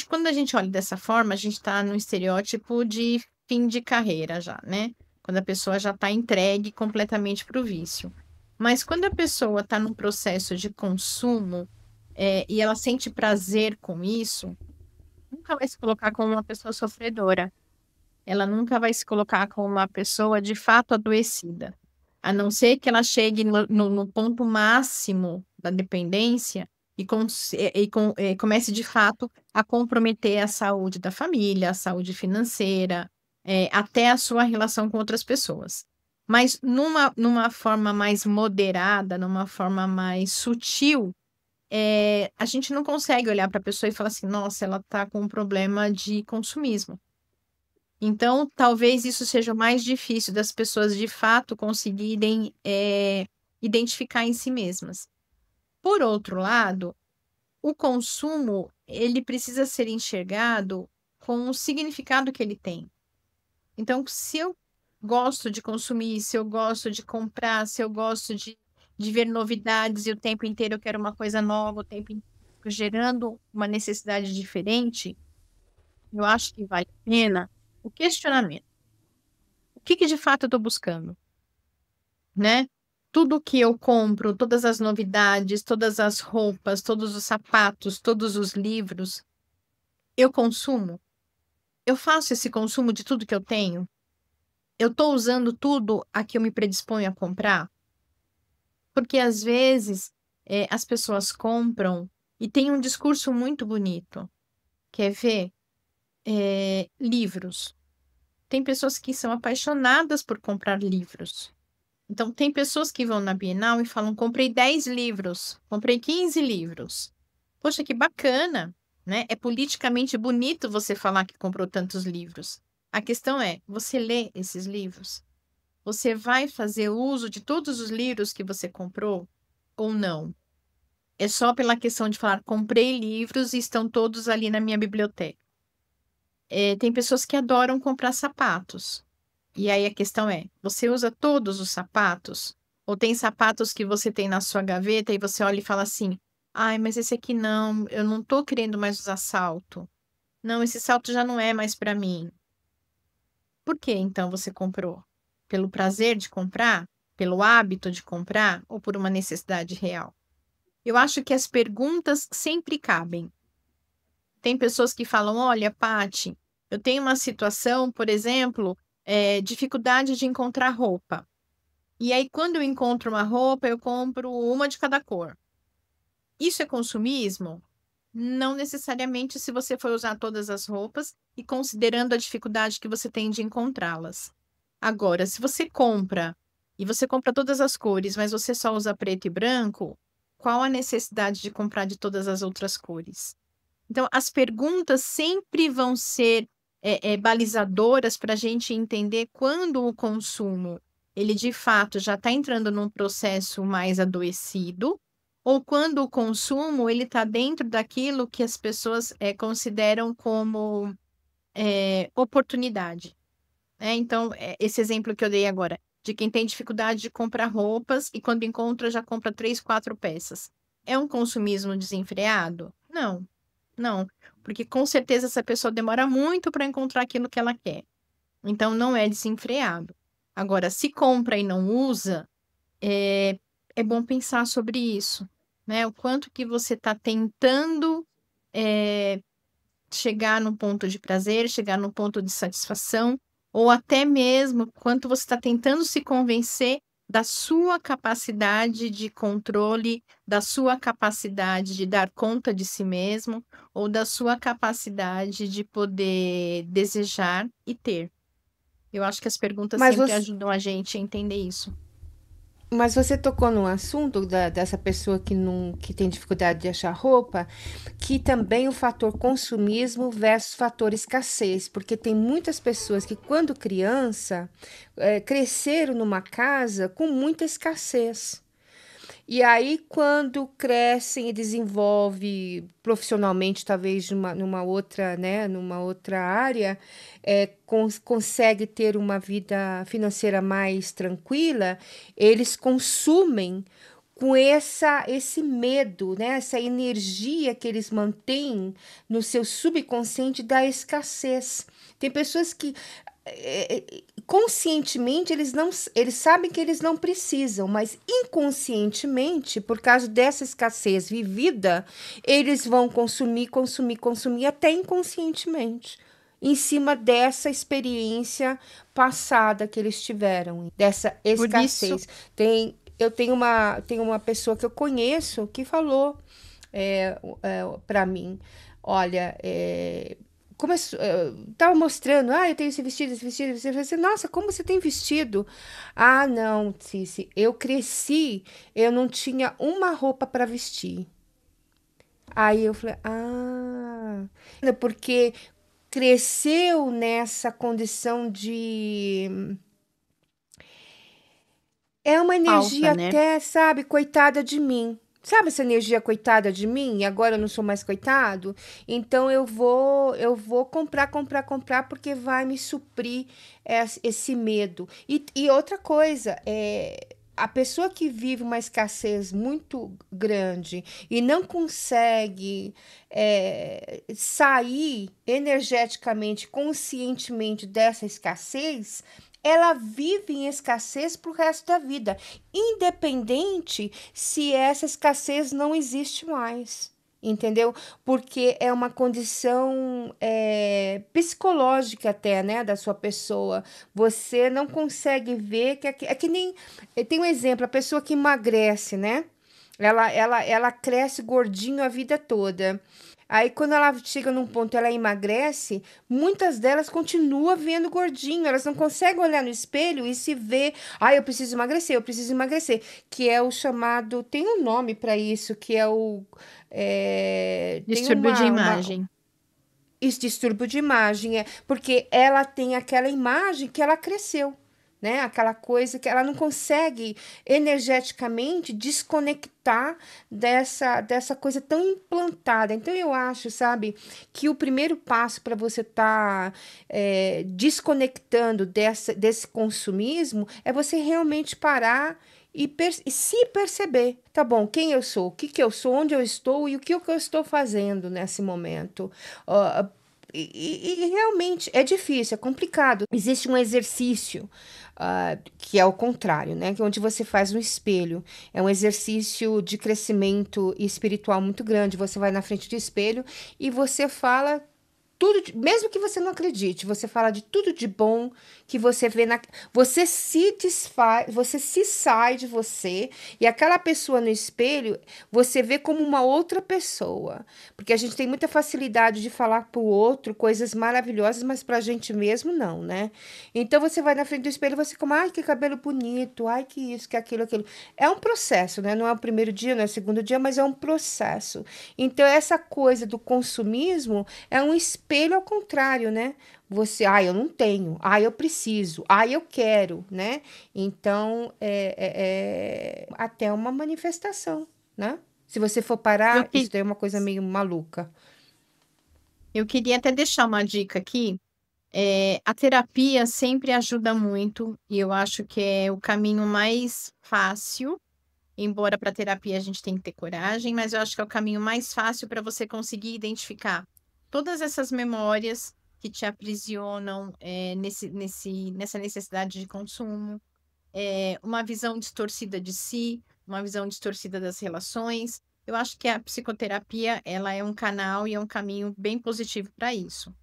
Quando a gente olha dessa forma, a gente está no estereótipo de fim de carreira já, né? Quando a pessoa já está entregue completamente para o vício. Mas quando a pessoa está num processo de consumo, e ela sente prazer com isso, nunca vai se colocar como uma pessoa sofredora. Ela nunca vai se colocar como uma pessoa de fato adoecida. A não ser que ela chegue no ponto máximo da dependência e comece de fato a comprometer a saúde da família, a saúde financeira, até a sua relação com outras pessoas. Mas numa forma mais moderada, numa forma mais sutil, a gente não consegue olhar para a pessoa e falar assim, nossa, ela está com um problema de consumismo. Então, talvez isso seja o mais difícil das pessoas de fato conseguirem identificar em si mesmas. Por outro lado, o consumo, ele precisa ser enxergado com o significado que ele tem. Então, se eu gosto de consumir, se eu gosto de comprar, se eu gosto de ver novidades e o tempo inteiro eu quero uma coisa nova, o tempo inteiro gerando uma necessidade diferente, eu acho que vale a pena o questionamento. O que de fato eu estou buscando, né? Tudo que eu compro, todas as novidades, todas as roupas, todos os sapatos, todos os livros, eu consumo? Eu faço esse consumo de tudo que eu tenho? Eu estou usando tudo a que eu me predisponho a comprar? Porque às vezes as pessoas compram e tem um discurso muito bonito. Quer ver? Livros. Tem pessoas que são apaixonadas por comprar livros. Então, tem pessoas que vão na Bienal e falam: comprei 10 livros, comprei 15 livros. Poxa, que bacana, né? É politicamente bonito você falar que comprou tantos livros. A questão é: você lê esses livros? Você vai fazer uso de todos os livros que você comprou ou não? É só pela questão de falar: comprei livros e estão todos ali na minha biblioteca. Tem pessoas que adoram comprar sapatos. E aí a questão é: você usa todos os sapatos? Ou tem sapatos que você tem na sua gaveta e você olha e fala assim: ai, mas esse aqui não, eu não tô querendo mais usar salto. Não, esse salto já não é mais para mim. Por que então você comprou? Pelo prazer de comprar? Pelo hábito de comprar? Ou por uma necessidade real? Eu acho que as perguntas sempre cabem. Tem pessoas que falam: olha, Paty, eu tenho uma situação, por exemplo, dificuldade de encontrar roupa. E aí, quando eu encontro uma roupa, eu compro uma de cada cor. Isso é consumismo? Não necessariamente se você for usar todas as roupas e considerando a dificuldade que você tem de encontrá-las. Agora, se você compra e você compra todas as cores, mas você só usa preto e branco, qual a necessidade de comprar de todas as outras cores? Então, as perguntas sempre vão ser balizadoras para a gente entender quando o consumo ele de fato já está entrando num processo mais adoecido, ou quando o consumo ele está dentro daquilo que as pessoas consideram como oportunidade. Né? Então, esse exemplo que eu dei agora, de quem tem dificuldade de comprar roupas e quando encontra já compra 3, 4 peças. É um consumismo desenfreado? Não. Não, porque com certeza essa pessoa demora muito para encontrar aquilo que ela quer. Então não é desenfreado. Agora, se compra e não usa, é bom pensar sobre isso, né? O quanto que você está tentando é, chegar num ponto de prazer, chegar num ponto de satisfação, ou até mesmo quanto você está tentando se convencer da sua capacidade de controle, da sua capacidade de dar conta de si mesmo, ou da sua capacidade de poder desejar e ter. Eu acho que as perguntas Mas sempre você, ajudam a gente a entender isso. mas você tocou no assunto dessa pessoa que tem dificuldade de achar roupa, que também o fator consumismo versus fator escassez, porque tem muitas pessoas que, quando criança, cresceram numa casa com muita escassez. E aí, quando crescem e desenvolvem profissionalmente, talvez numa outra, né, numa outra área, consegue ter uma vida financeira mais tranquila, eles consumem com esse medo, né, essa energia que eles mantêm no seu subconsciente da escassez. Tem pessoas que conscientemente eles sabem que eles não precisam, mas inconscientemente, por causa dessa escassez vivida, eles vão consumir, consumir, consumir até inconscientemente, em cima dessa experiência passada que eles tiveram, dessa Por isso, escassez. Eu tenho uma pessoa que eu conheço que falou para mim, olha, começou, tava mostrando, eu tenho esse vestido, esse vestido, esse vestido. Eu falei assim, nossa, como você tem vestido? Ah, não, Cici, eu cresci, eu não tinha uma roupa para vestir. Aí eu falei, porque cresceu nessa condição de. É uma falta, energia né? até, sabe, coitada de mim. Sabe essa energia coitada de mim? E agora eu não sou mais coitado? Então eu vou comprar, comprar, comprar porque vai me suprir esse medo. E outra coisa, a pessoa que vive uma escassez muito grande e não consegue sair energeticamente, conscientemente dessa escassez, ela vive em escassez para o resto da vida, independente se essa escassez não existe mais. Entendeu? Porque é uma condição psicológica até, né, da sua pessoa. Você não consegue ver é que nem tem um exemplo, a pessoa que emagrece, né? Ela cresce gordinho a vida toda. Aí, quando ela chega num ponto, ela emagrece, muitas delas continuam vendo gordinho, elas não conseguem olhar no espelho e se ver, eu preciso emagrecer, eu preciso emagrecer, que é o chamado, tem um nome para isso, que é tem Distúrbio de imagem. esse distúrbio de imagem, porque ela tem aquela imagem que ela cresceu. né? Aquela coisa que ela não consegue energeticamente desconectar dessa coisa tão implantada. Então, eu acho, sabe, que o primeiro passo para você estar desconectando desse consumismo é você realmente parar e se perceber, tá bom, quem eu sou, o que que eu sou, onde eu estou e o que eu estou fazendo nesse momento. Ó, e realmente é difícil, é complicado. Existe um exercício, que é o contrário, né? Que é onde você faz um espelho. É um exercício de crescimento espiritual muito grande. Você vai na frente do espelho e você fala tudo, mesmo que você não acredite, você fala de tudo de bom que você vê você se desfaz, você se sai de você e aquela pessoa no espelho, você vê como uma outra pessoa, porque a gente tem muita facilidade de falar para o outro coisas maravilhosas, mas para a gente mesmo não, né? Então você vai na frente do espelho e você como, ai, que cabelo bonito, ai, que isso, que aquilo, aquilo. É um processo, né? Não é o primeiro dia, não é o segundo dia, mas é um processo. Então essa coisa do consumismo é um espelho ao contrário, né? Você, eu não tenho, eu preciso, eu quero, né? Então, é até uma manifestação, né? Se você for Eu, parar, isso que, daí é uma coisa meio maluca. eu queria até deixar uma dica aqui. A terapia sempre ajuda muito, e eu acho que é o caminho mais fácil. Embora para terapia a gente tem que ter coragem, mas eu acho que é o caminho mais fácil para você conseguir identificar todas essas memórias que te aprisionam nessa necessidade de consumo, uma visão distorcida de si, uma visão distorcida das relações. Eu acho que a psicoterapia, ela é um canal e é um caminho bem positivo para isso.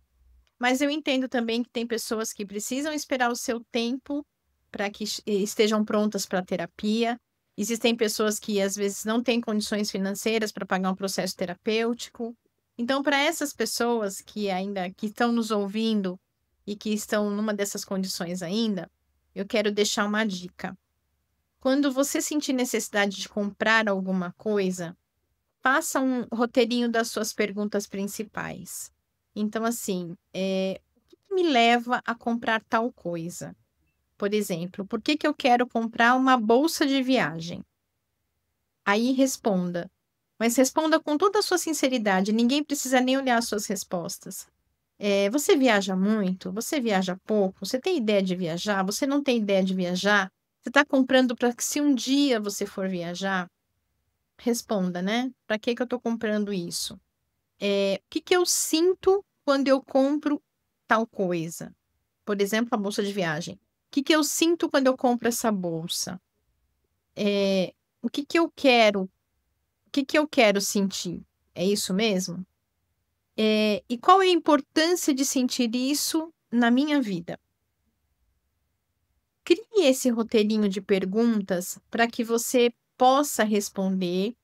Mas eu entendo também que tem pessoas que precisam esperar o seu tempo para que estejam prontas para a terapia. Existem pessoas que às vezes não têm condições financeiras para pagar um processo terapêutico. Então, para essas pessoas que ainda que estão nos ouvindo e que estão numa dessas condições ainda, eu quero deixar uma dica. Quando você sentir necessidade de comprar alguma coisa, faça um roteirinho das suas perguntas principais. Então, assim, o que me leva a comprar tal coisa? Por exemplo, por que que eu quero comprar uma bolsa de viagem? Aí responda, mas responda com toda a sua sinceridade, ninguém precisa nem olhar as suas respostas. Você viaja muito? Você viaja pouco? Você tem ideia de viajar? Você não tem ideia de viajar? Você está comprando para que se um dia você for viajar, responda, né? Para que que eu estou comprando isso? O que que eu sinto quando eu compro tal coisa? Por exemplo, a bolsa de viagem. O que que eu sinto quando eu compro essa bolsa? O que que eu quero? O que que eu quero sentir? É isso mesmo? E qual é a importância de sentir isso na minha vida? Crie esse roteirinho de perguntas para que você possa responder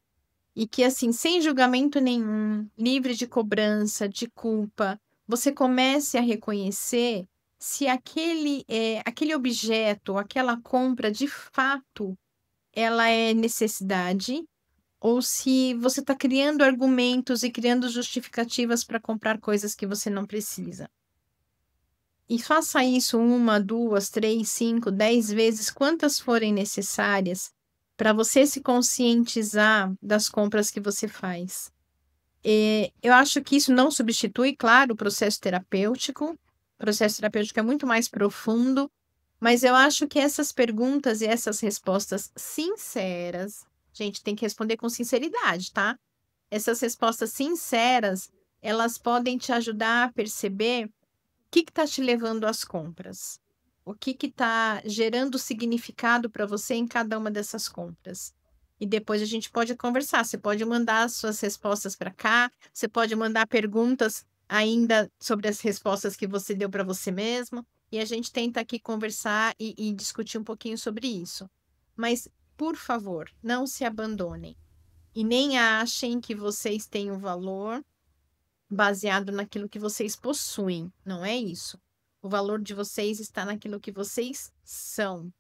e que, assim, sem julgamento nenhum, livre de cobrança, de culpa, você comece a reconhecer se aquele objeto, aquela compra, de fato, ela é necessidade ou se você está criando argumentos e criando justificativas para comprar coisas que você não precisa. E faça isso 1, 2, 3, 5, 10 vezes, quantas forem necessárias, para você se conscientizar das compras que você faz. Eu acho que isso não substitui, claro, o processo terapêutico. O processo terapêutico é muito mais profundo, mas eu acho que essas perguntas e essas respostas sinceras, gente, tem que responder com sinceridade, tá? Essas respostas sinceras, elas podem te ajudar a perceber que está te levando às compras? O que está gerando significado para você em cada uma dessas compras? E depois a gente pode conversar. Você pode mandar as suas respostas para cá, você pode mandar perguntas ainda sobre as respostas que você deu para você mesmo, e a gente tenta aqui conversar e discutir um pouquinho sobre isso. Mas, por favor, não se abandonem e nem achem que vocês têm o valor baseado naquilo que vocês possuem, não é isso. O valor de vocês está naquilo que vocês são.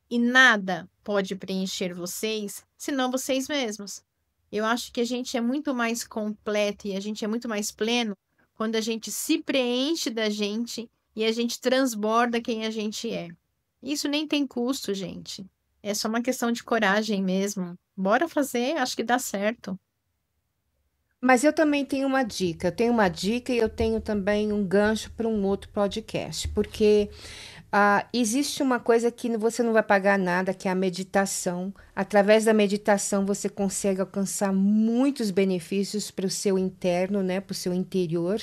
E nada pode preencher vocês senão vocês mesmos. Eu acho que a gente é muito mais completo e a gente é muito mais pleno quando a gente se preenche da gente e a gente transborda quem a gente é. Isso nem tem custo, gente. É só uma questão de coragem mesmo. Bora fazer, acho que dá certo. Mas eu também tenho uma dica. Eu tenho uma dica e eu tenho também um gancho para um outro podcast, porque existe uma coisa que você não vai pagar nada, que é a meditação. Através da meditação, você consegue alcançar muitos benefícios para o seu interno, né? Para o seu interior.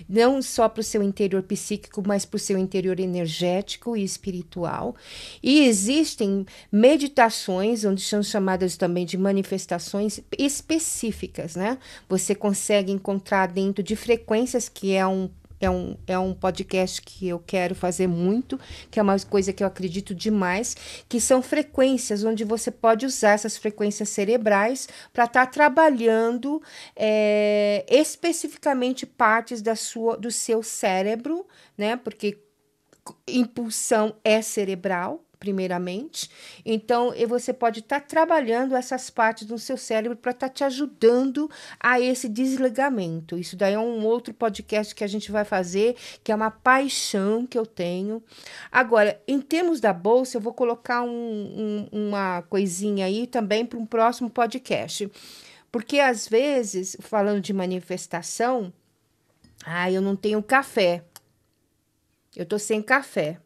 Não só para o seu interior psíquico, mas para o seu interior energético e espiritual. E existem meditações, onde são chamadas também de manifestações específicas, né? Você consegue encontrar dentro de frequências, que é um podcast que eu quero fazer muito, que é uma coisa que eu acredito demais, que são frequências onde você pode usar essas frequências cerebrais para estar trabalhando especificamente partes do seu cérebro, né? Porque impulsão é cerebral, primeiramente. Então, você pode estar trabalhando essas partes do seu cérebro para estar te ajudando a esse desligamento. Isso daí é um outro podcast que a gente vai fazer, que é uma paixão que eu tenho. Agora, em termos da bolsa, eu vou colocar uma coisinha aí também para um próximo podcast. Porque às vezes, falando de manifestação, eu não tenho café. Eu tô sem café.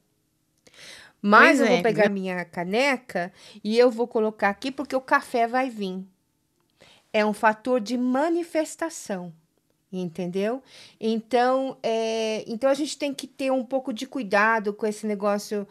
Mas Pois eu vou é, pegar minha caneca e eu vou colocar aqui porque o café vai vir. É um fator de manifestação, entendeu? Então a gente tem que ter um pouco de cuidado com esse negócio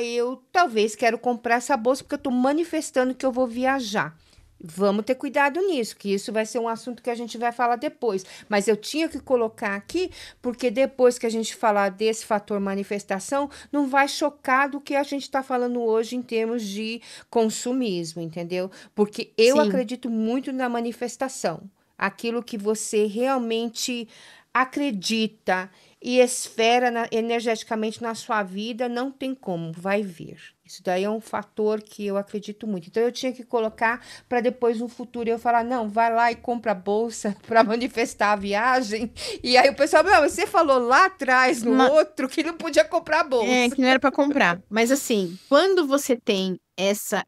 eu talvez quero comprar essa bolsa porque eu estou manifestando que eu vou viajar. Vamos ter cuidado nisso, que isso vai ser um assunto que a gente vai falar depois. Mas eu tinha que colocar aqui, porque depois que a gente falar desse fator manifestação, não vai chocar do que a gente está falando hoje em termos de consumismo, entendeu? Porque eu sim. acredito muito na manifestação. Aquilo que você realmente acredita e esfera energeticamente na sua vida, não tem como, vai vir. Isso daí é um fator que eu acredito muito. Então eu tinha que colocar para depois no futuro eu falar, não, vai lá e compra a bolsa para manifestar a viagem. E aí o pessoal, não, você falou lá atrás no Ma- outro que não podia comprar a É, bolsa. que não era para comprar. Mas assim, quando você tem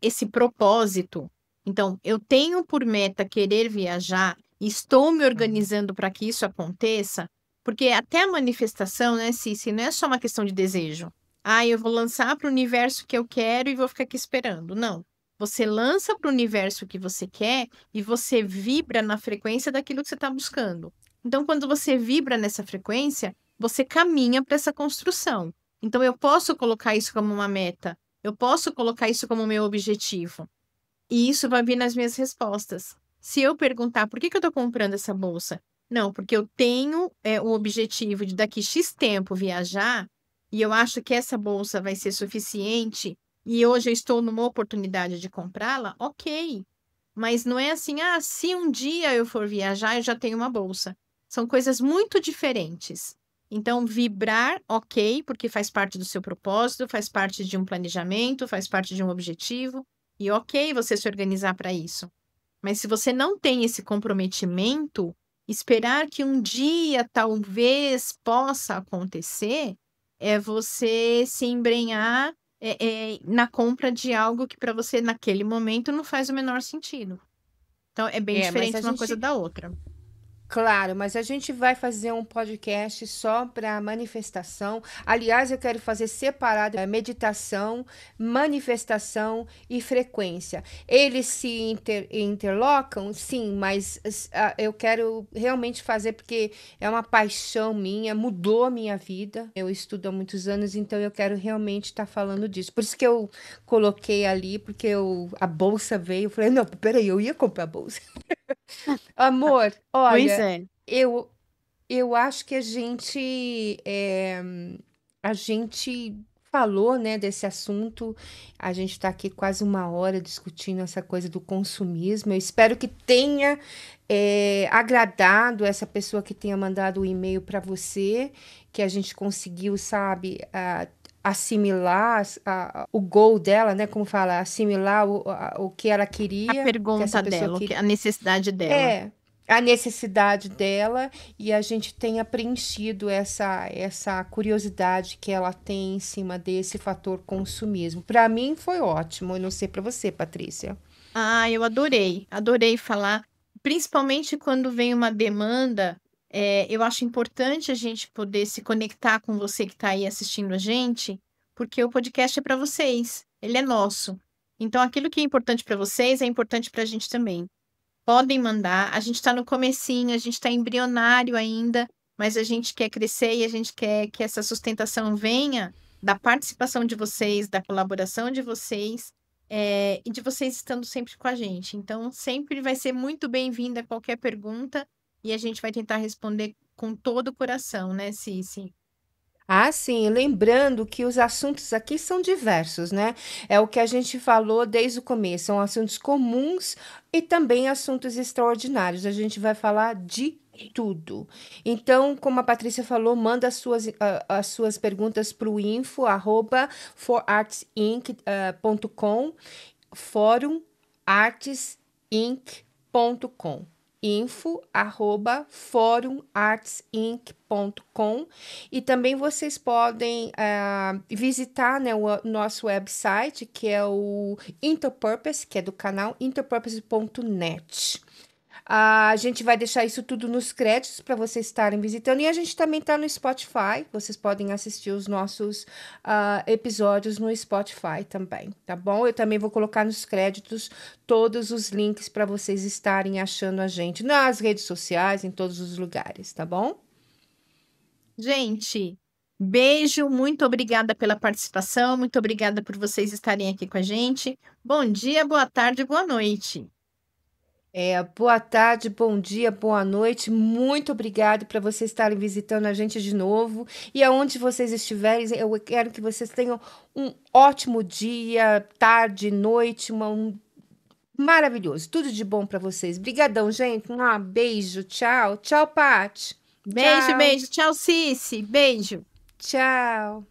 esse propósito, então eu tenho por meta querer viajar, estou me Uhum. organizando para que isso aconteça, porque até a manifestação, né, Cici, não é só uma questão de desejo. Eu vou lançar para o universo que eu quero e vou ficar aqui esperando. Não. Você lança para o universo que você quer e você vibra na frequência daquilo que você está buscando. Então, quando você vibra nessa frequência, você caminha para essa construção. Então, eu posso colocar isso como uma meta, eu posso colocar isso como meu objetivo, e isso vai vir nas minhas respostas. Se eu perguntar por que que eu estou comprando essa bolsa? Não, porque eu tenho o objetivo de daqui X tempo viajar, e eu acho que essa bolsa vai ser suficiente, e hoje eu estou numa oportunidade de comprá-la, ok. Mas não é assim, se um dia eu for viajar, eu já tenho uma bolsa. São coisas muito diferentes. Então, vibrar, ok, porque faz parte do seu propósito, faz parte de um planejamento, faz parte de um objetivo, e ok você se organizar para isso. Mas se você não tem esse comprometimento, esperar que um dia talvez possa acontecer, é você se embrenhar na compra de algo que para você naquele momento não faz o menor sentido. Então é bem Mas a diferente uma coisa gente da outra. Claro, mas a gente vai fazer um podcast só para manifestação. Aliás, eu quero fazer separado meditação, manifestação e frequência. Eles se interlocam, sim, mas eu quero realmente fazer porque é uma paixão minha, mudou a minha vida. Eu estudo há muitos anos, então eu quero realmente estar falando disso. Por isso que eu coloquei ali, porque a bolsa veio. Eu falei, não, peraí, eu ia comprar a bolsa. Amor, Pois olha, é. eu eu acho que a gente falou, né, desse assunto. A gente está aqui quase uma hora discutindo essa coisa do consumismo. Eu espero que tenha agradado essa pessoa que tenha mandado o e-mail para você, que a gente conseguiu, sabe, assimilar o goal dela, né, como fala, assimilar o que ela A queria, que essa pergunta pessoa dela, queria. a necessidade dela. É, a necessidade dela e a gente tenha preenchido essa curiosidade que ela tem em cima desse fator consumismo. Para mim foi ótimo, eu não sei para você, Patrícia. Ah, eu adorei, adorei falar, principalmente quando vem uma demanda, eu acho importante a gente poder se conectar com você que está aí assistindo a gente, porque o podcast é para vocês, ele é nosso. Então, aquilo que é importante para vocês é importante para a gente também. Podem mandar, a gente está no comecinho, a gente está embrionário ainda, mas a gente quer crescer e a gente quer que essa sustentação venha da participação de vocês, da colaboração de vocês, e de vocês estando sempre com a gente. Então, sempre vai ser muito bem-vinda qualquer pergunta e a gente vai tentar responder com todo o coração, né, Cici? Ah, sim, lembrando que os assuntos aqui são diversos, né? É o que a gente falou desde o começo, são assuntos comuns e também assuntos extraordinários. A gente vai falar de tudo. Então, como a Patrícia falou, manda as suas perguntas para o info arroba forartsinc.com, forumartesinc.com, info@forumartsinc.com, e também vocês podem visitar, né, o nosso website, que é o Interpurpose, que é do canal interpurpose.net. A gente vai deixar isso tudo nos créditos para vocês estarem visitando. E a gente também está no Spotify. Vocês podem assistir os nossos episódios no Spotify também, tá bom? Eu também vou colocar nos créditos todos os links para vocês estarem achando a gente nas redes sociais, em todos os lugares, tá bom? Gente, beijo, muito obrigada pela participação, muito obrigada por vocês estarem aqui com a gente. Bom dia, boa tarde, boa noite. Boa tarde, bom dia, boa noite. Muito obrigado para vocês estarem visitando a gente de novo. E aonde vocês estiverem, eu quero que vocês tenham um ótimo dia, tarde, noite, um maravilhoso. Tudo de bom para vocês. Brigadão, gente. Um beijo. Tchau. Tchau, Paty. Beijo, Tchau. beijo. Tchau, Cici. Beijo. Tchau.